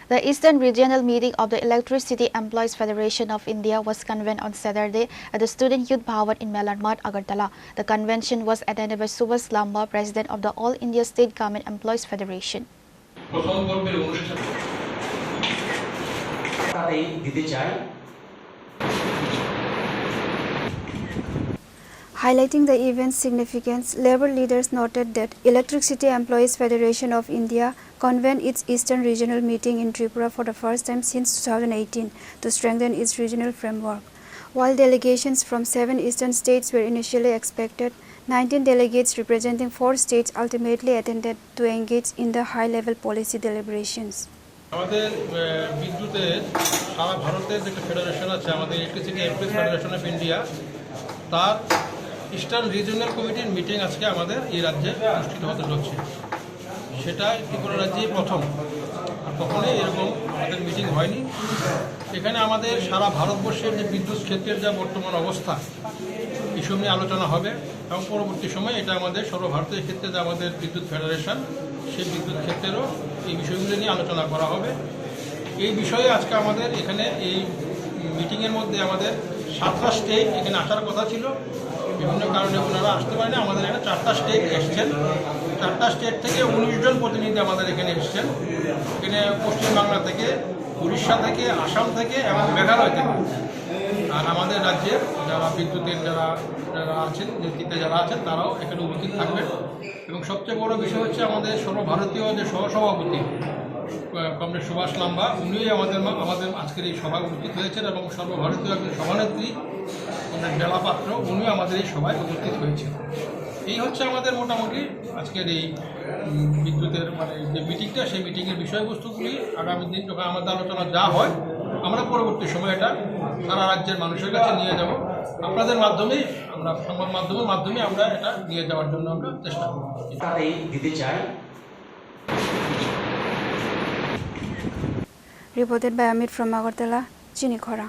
The Eastern Regional Meeting of the Electricity Employees Federation of India was convened on Saturday at the Student Youth Bhavan in Melan Mart, Agartala. The convention was attended by Subhash Lamba, President of the All India State Government Employees Federation. Highlighting the event's significance, labor leaders noted that Electricity Employees Federation of India convened its Eastern Regional Meeting in Tripura for the first time since 2018 to strengthen its regional framework. While delegations from 7 eastern states were initially expected, 19 delegates representing 4 states ultimately attended to engage in the high-level policy deliberations. আমাদের বিদ্যুতের সারা ভারতের যে federation আছে আমাদের electricity employees federation of India তার eastern regional কমিটির meeting আজকে আমাদের এই রাজ্যে অনুষ্ঠিত হতে চলছে। সেটা ত্রিপুরা রাজ্যে প্রথম, আর কখনোই এরকম আমাদের মিটিং হয়নি। এখানে আমাদের সারা ভারতবর্ষের যে বিদ্যুৎ ক্ষেত্রের যা বর্তমান অবস্থা এসব নিয়ে আলোচনা হবে এবং পরবর্তী সময় এটা আমাদের সর্বভারতীয় ক্ষেত্রে যে আমাদের বিদ্যুৎ ফেডারেশন সেই বিদ্যুৎ ক্ষেত্রেরও এই বিষয়গুলো নিয়ে আলোচনা করা হবে। এই বিষয়ে আজকে আমাদের এখানে এই মিটিংয়ের মধ্যে আমাদের 7টা স্টেট এখানে আসার কথা ছিল, বিভিন্ন কারণে ওনারা আসতে পারেনি। আমাদের এখানে 4টা স্টেট এসছেন, 4টা স্টেট থেকে 19 জন প্রতিনিধি আমাদের এখানে এসছেন। এখানে পশ্চিমবাংলা থেকে, উড়িষ্যা থেকে, আসাম থেকে এবং মেঘালয় থেকে। আর আমাদের রাজ্যের যারা বিদ্যুতের যারা আছেন, নেতৃত্বে যারা আছেন তারাও এখানে উপস্থিত থাকবেন। এবং সবচেয়ে বড় বিষয় হচ্ছে আমাদের সর্বভারতীয় যে সহসভাপতি কমরেড সুভাষ লাম্বা, উনিই আমাদের আজকের এই সভায় উপস্থিত হয়েছেন এবং সর্বভারতীয় একজন সভানেত্রী কমরেড বেলা পাত্র, উনিও আমাদের এই সভায় উপস্থিত হয়েছেন। এই হচ্ছে আমাদের মোটামুটি আজকের এই বিদ্যুতের যে মিটিংটা, সেই মিটিংয়ের বিষয়বস্তুগুলি আগামী দিন যখন আমাদের আলোচনা যা হয় আমরা পরবর্তী সময় এটা সারা রাজ্যের মানুষের কাছে নিয়ে যাব। আপনাদের মাধ্যমেই আমরা সংবাদ মাধ্যমের মাধ্যমে আমরা এটা নিয়ে যাওয়ার জন্য আমরা চেষ্টা করব। Reported by Amit from Agartala, Chini Khora.